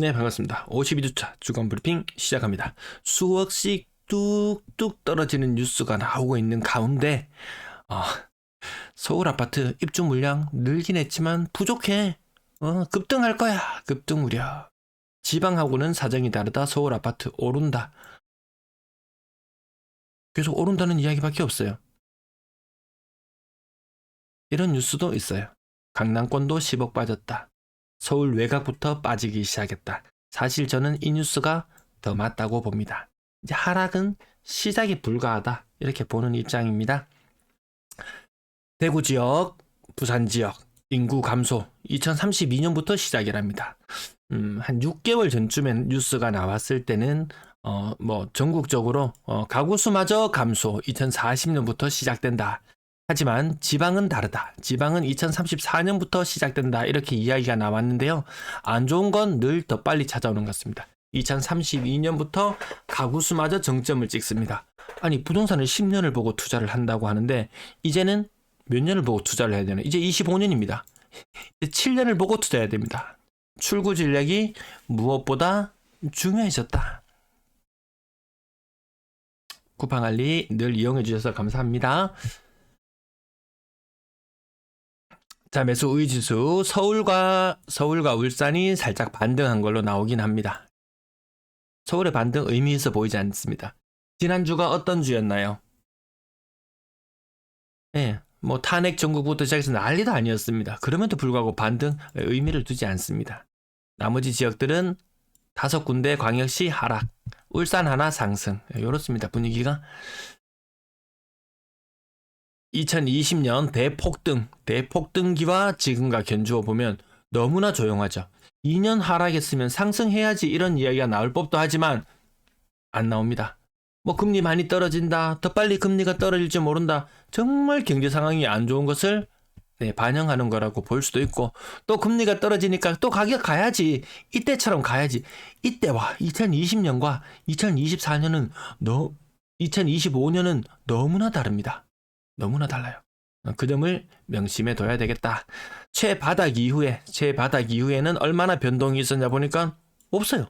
네, 반갑습니다. 52주차 주간 브리핑 시작합니다. 수억씩 뚝뚝 떨어지는 뉴스가 나오고 있는 가운데 어, 서울 아파트 입주 물량 늘긴 했지만 부족해. 급등할 거야. 급등 우려. 지방하고는 사정이 다르다. 서울 아파트 오른다. 계속 오른다는 이야기밖에 없어요. 이런 뉴스도 있어요. 강남권도 10억 빠졌다. 서울 외곽부터 빠지기 시작했다. 사실 저는 이 뉴스가 더 맞다고 봅니다. 이제 하락은 시작이 불가하다. 이렇게 보는 입장입니다. 대구 지역, 부산 지역 인구 감소 2032년부터 시작이랍니다. 한 6개월 전쯤엔 뉴스가 나왔을 때는 전국적으로 가구 수마저 감소 2040년부터 시작된다. 하지만 지방은 다르다. 지방은 2034년부터 시작된다. 이렇게 이야기가 나왔는데요. 안 좋은 건 늘 더 빨리 찾아오는 것 같습니다. 2032년부터 가구 수마저 정점을 찍습니다. 아니, 부동산을 10년을 보고 투자를 한다고 하는데 이제는 몇 년을 보고 투자를 해야 되나? 이제 25년입니다. 이제 7년을 보고 투자해야 됩니다. 출구 전략이 무엇보다 중요해졌다. 쿠팡알리 늘 이용해 주셔서 감사합니다. 자, 매수 우위지수 서울과 울산이 살짝 반등한 걸로 나오긴 합니다. 서울의 반등 의미 있어 보이지 않습니다. 지난주가 어떤 주였나요? 네, 탄핵 전국부터 시작해서 난리도 아니었습니다. 그럼에도 불구하고 반등 의미를 두지 않습니다. 나머지 지역들은 5군데 광역시 하락, 울산 하나 상승. 이렇습니다. 분위기가. 2020년 대폭등기와 지금과 견주어 보면 너무나 조용하죠. 2년 하락했으면 상승해야지 이런 이야기가 나올 법도 하지만 안 나옵니다. 금리 많이 떨어진다. 더 빨리 금리가 떨어질지 모른다. 정말 경제 상황이 안 좋은 것을 반영하는 거라고 볼 수도 있고, 또 금리가 떨어지니까 또 가격 가야지. 이때처럼 가야지. 이때와 2020년과 2024년은 2025년은 너무나 다릅니다. 너무나 달라요. 그 점을 명심해 둬야 되겠다. 최바닥 이후에는 얼마나 변동이 있었냐 보니까 없어요.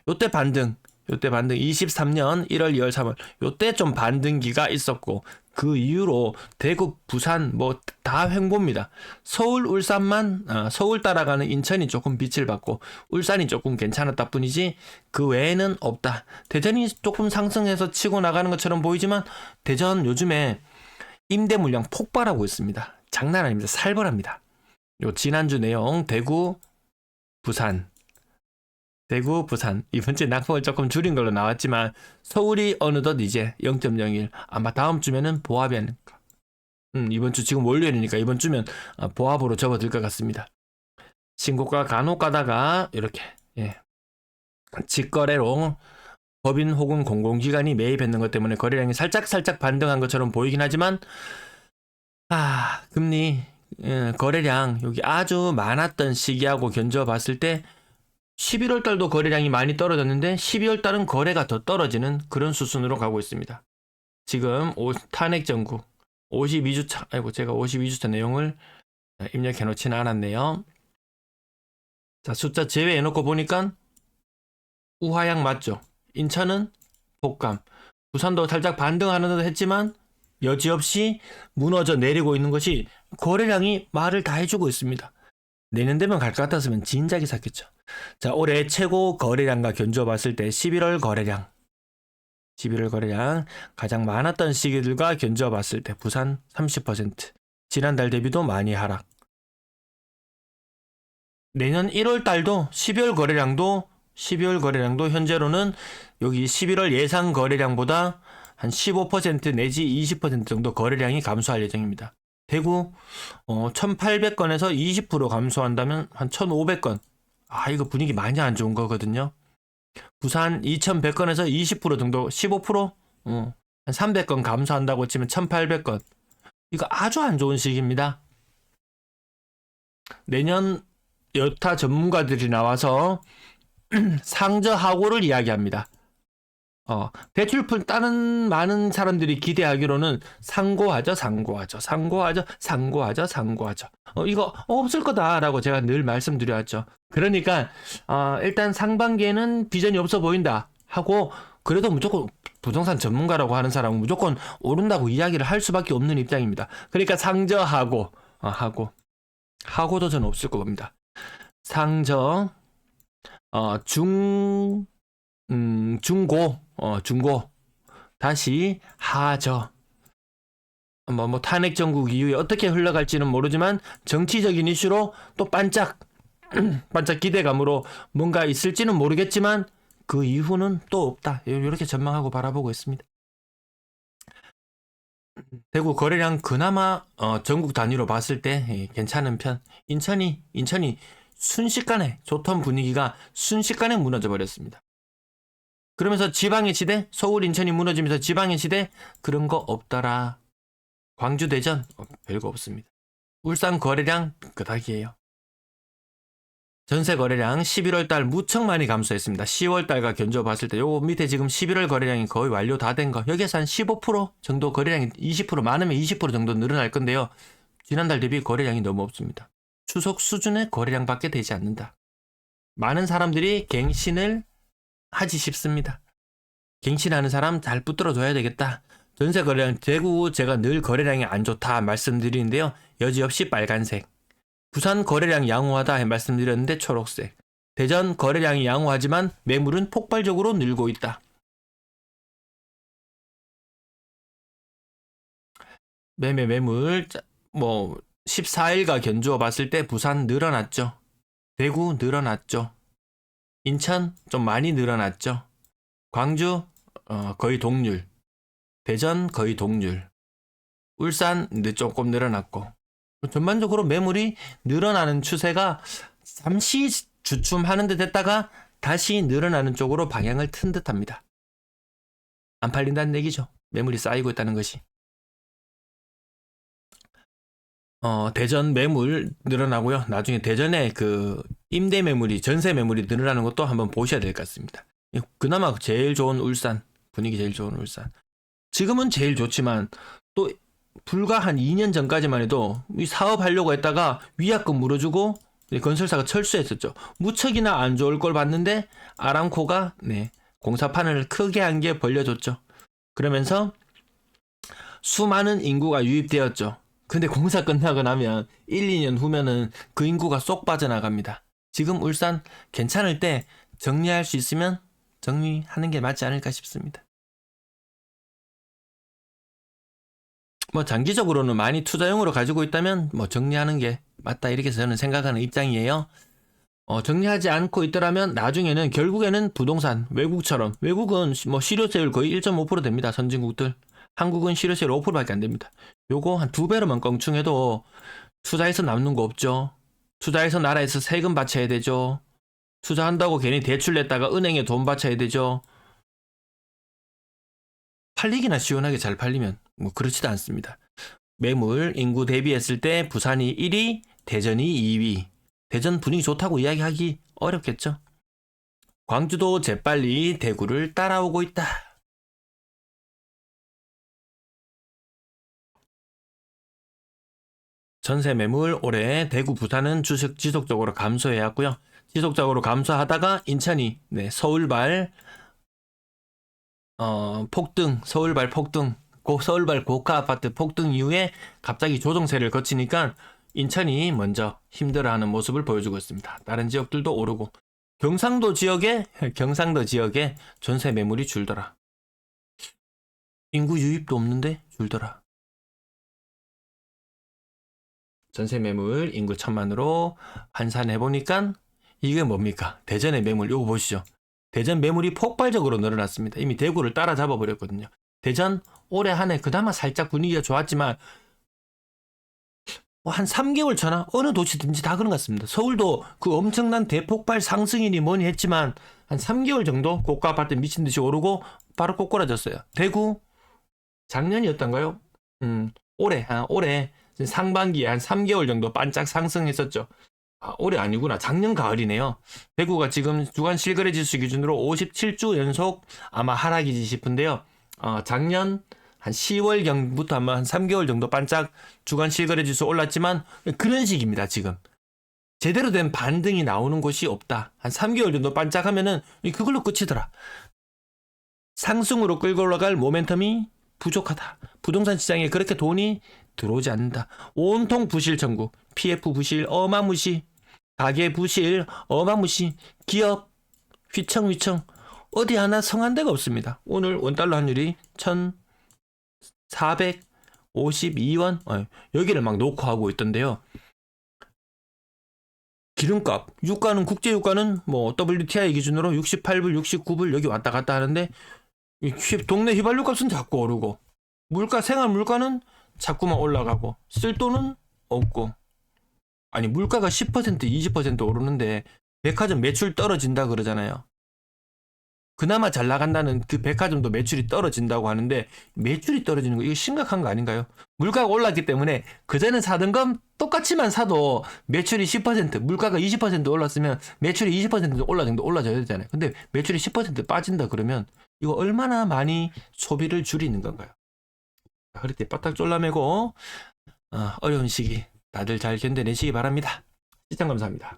요때 반등 23년 1월 2월 3월 요때 좀 반등기가 있었고, 그 이후로 대구 부산 다 횡보입니다. 서울 울산만 서울 따라가는 인천이 조금 빛을 받고 울산이 조금 괜찮았다 뿐이지 그 외에는 없다. 대전이 조금 상승해서 치고 나가는 것처럼 보이지만 대전 요즘에 임대 물량 폭발하고 있습니다. 장난 아닙니다. 살벌합니다. 요 지난주 내용 대구 부산 이번 주에 낙폭을 조금 줄인 걸로 나왔지만 서울이 어느덧 이제 0.01 아마 다음 주면은 보합이 아닐까. 이번 주 지금 월요일이니까 이번 주면 보합으로 접어들 것 같습니다. 신고가 간혹 가다가 이렇게 직거래로 법인 혹은 공공기관이 매입했는 것 때문에 거래량이 살짝 반등한 것처럼 보이긴 하지만 금리 거래량 여기 아주 많았던 시기하고 견주어 봤을 때 11월 달도 거래량이 많이 떨어졌는데 12월 달은 거래가 더 떨어지는 그런 수순으로 가고 있습니다. 지금 탄핵 전국 52주차, 제가 52주차 내용을 입력해 놓지는 않았네요. 자, 숫자 제외해 놓고 보니까 우하향 맞죠? 인천은 폭감, 부산도 살짝 반등하는 듯 했지만 여지없이 무너져 내리고 있는 것이 거래량이 말을 다 해주고 있습니다. 내년 되면 갈 것 같았으면 진작에 샀겠죠. 자, 올해 최고 거래량과 견주어 봤을 때 11월 거래량 가장 많았던 시기들과 견주어 봤을 때 부산 30%, 지난달 대비도 많이 하락. 내년 1월 달도 12월 거래량도 현재로는 여기 11월 예상 거래량보다 한 15% 내지 20% 정도 거래량이 감소할 예정입니다. 대구 1800건에서 20% 감소한다면 한 1500건. 이거 분위기 많이 안 좋은 거거든요. 부산 2100건에서 20% 정도 15%? 한 300건 감소한다고 치면 1800건. 이거 아주 안 좋은 시기입니다. 내년 여타 전문가들이 나와서 상저하고를 이야기합니다. 대출풀 다른 많은 사람들이 기대하기로는 상고하죠. 이거 없을 거다라고 제가 늘 말씀드려왔죠. 그러니까 일단 상반기에는 비전이 없어 보인다 하고 그래도 무조건 부동산 전문가라고 하는 사람은 무조건 오른다고 이야기를 할 수밖에 없는 입장입니다. 그러니까 상저하고 하고도 저는 없을 겁니다. 상저 중고 다시 하저 뭐 탄핵 정국 이후에 어떻게 흘러갈지는 모르지만 정치적인 이슈로 또 반짝 기대감으로 뭔가 있을지는 모르겠지만 그 이후는 또 없다. 이렇게 전망하고 바라보고 있습니다. 대구 거래량 그나마 전국 단위로 봤을 때 괜찮은 편. 인천이 순식간에 좋던 분위기가 순식간에 무너져 버렸습니다. 그러면서 지방의 시대, 서울 인천이 무너지면서 지방의 시대 그런 거 없더라. 광주 대전 별거 없습니다. 울산 거래량 그닥이에요. 전세 거래량 11월 달 무척 많이 감소했습니다. 10월 달과 견주어 봤을 때 요 밑에 지금 11월 거래량이 거의 완료 다 된 거. 여기에서 한 15% 정도 거래량이 20% 많으면 20% 정도 늘어날 건데요. 지난달 대비 거래량이 너무 없습니다. 추석 수준의 거래량밖에 되지 않는다. 많은 사람들이 갱신을 하지 싶습니다. 갱신하는 사람 잘 붙들어줘야 되겠다. 전세 거래량 대구 제가 늘 거래량이 안 좋다 말씀드리는데요. 여지없이 빨간색. 부산 거래량이 양호하다 말씀드렸는데 초록색. 대전 거래량이 양호하지만 매물은 폭발적으로 늘고 있다. 매물 14일과 견주어 봤을 때 부산 늘어났죠. 대구 늘어났죠. 인천 좀 많이 늘어났죠. 광주 거의 동률. 대전 거의 동률. 울산 조금 늘어났고. 전반적으로 매물이 늘어나는 추세가 잠시 주춤하는 듯 했다가 다시 늘어나는 쪽으로 방향을 튼 듯합니다. 안 팔린다는 얘기죠. 매물이 쌓이고 있다는 것이. 대전 매물 늘어나고요. 나중에 대전에 그 임대 매물이 전세 매물이 늘어나는 것도 한번 보셔야 될 것 같습니다. 그나마 제일 좋은 울산, 분위기 제일 좋은 울산. 지금은 제일 좋지만 또 불과 한 2년 전까지만 해도 이 사업하려고 했다가 위약금 물어주고 건설사가 철수했었죠. 무척이나 안 좋을 걸 봤는데 아람코가 공사판을 크게 한 게 벌려줬죠. 그러면서 수많은 인구가 유입되었죠. 근데 공사 끝나고 나면 1, 2년 후면은 그 인구가 쏙 빠져나갑니다. 지금 울산 괜찮을 때 정리할 수 있으면 정리하는 게 맞지 않을까 싶습니다. 장기적으로는 많이 투자용으로 가지고 있다면 정리하는 게 맞다 이렇게 저는 생각하는 입장이에요. 정리하지 않고 있더라면 나중에는 결국에는 부동산 외국처럼 외국은 실효세율 거의 1.5% 됩니다. 선진국들. 한국은 실효세율 5%밖에 안 됩니다. 요거 한 2배로만 껑충해도 투자해서 남는 거 없죠. 투자해서 나라에서 세금 바쳐야 되죠. 투자한다고 괜히 대출 냈다가 은행에 돈 바쳐야 되죠. 팔리기나 시원하게 잘 팔리면 그렇지도 않습니다. 매물 인구 대비했을 때 부산이 1위, 대전이 2위. 대전 분위기 좋다고 이야기하기 어렵겠죠. 광주도 재빨리 대구를 따라오고 있다. 전세 매물 올해 대구 부산은 지속적으로 감소해왔고요. 지속적으로 감소하다가 인천이 서울발 폭등, 서울발 폭등, 서울발 고가 아파트 폭등 이후에 갑자기 조정세를 거치니까 인천이 먼저 힘들어하는 모습을 보여주고 있습니다. 다른 지역들도 오르고 경상도 지역에 전세 매물이 줄더라. 인구 유입도 없는데 줄더라. 전세 매물 인구 1000만으로 환산해보니까 이게 뭡니까? 대전의 매물 이거 보시죠. 대전 매물이 폭발적으로 늘어났습니다. 이미 대구를 따라잡아 버렸거든요. 대전 올해 한 해 그나마 살짝 분위기가 좋았지만 한 3개월 전화 어느 도시든지 다 그런 것 같습니다. 서울도 그 엄청난 대폭발 상승이니 뭐니 했지만 한 3개월 정도 고가 아파트 미친 듯이 오르고 바로 꼬꾸라졌어요. 대구 작년이었던가요? 올해 상반기에 한 3개월 정도 반짝 상승했었죠. 올해 아니구나. 작년 가을이네요. 대구가 지금 주간 실거래 지수 기준으로 57주 연속 아마 하락이지 싶은데요. 작년 한 10월경부터 아마 한 3개월 정도 반짝 주간 실거래 지수 올랐지만 그런 식입니다. 지금 제대로 된 반등이 나오는 곳이 없다. 한 3개월 정도 반짝하면은 그걸로 끝이더라. 상승으로 끌고 올라갈 모멘텀이 부족하다. 부동산 시장에 그렇게 돈이 들어오지 않는다. 온통 부실 전국, PF 부실 어마무시, 가계 부실 어마무시, 기업 휘청휘청, 어디 하나 성한 데가 없습니다. 오늘 원달러 환율이 1,452원 여기를 막 놓고 하고 있던데요. 기름값, 유가는 국제 유가는 뭐 WTI 기준으로 68불, 69불 여기 왔다 갔다 하는데 동네 휘발유 값은 자꾸 오르고 물가, 생활 물가는 자꾸만 올라가고 쓸 돈은 없고. 아니 물가가 10% 20% 오르는데 백화점 매출 떨어진다 그러잖아요. 그나마 잘 나간다는 그 백화점도 매출이 떨어진다고 하는데 매출이 떨어지는 거 이거 심각한 거 아닌가요? 물가가 올랐기 때문에 그전에 사던 건 똑같이만 사도 매출이 10% 물가가 20% 올랐으면 매출이 20% 올라줘야 되잖아요. 근데 매출이 10% 빠진다 그러면 이거 얼마나 많이 소비를 줄이는 건가요? 허리띠 바닥 졸라매고 어려운 시기 다들 잘 견뎌내시기 바랍니다. 시청 감사합니다.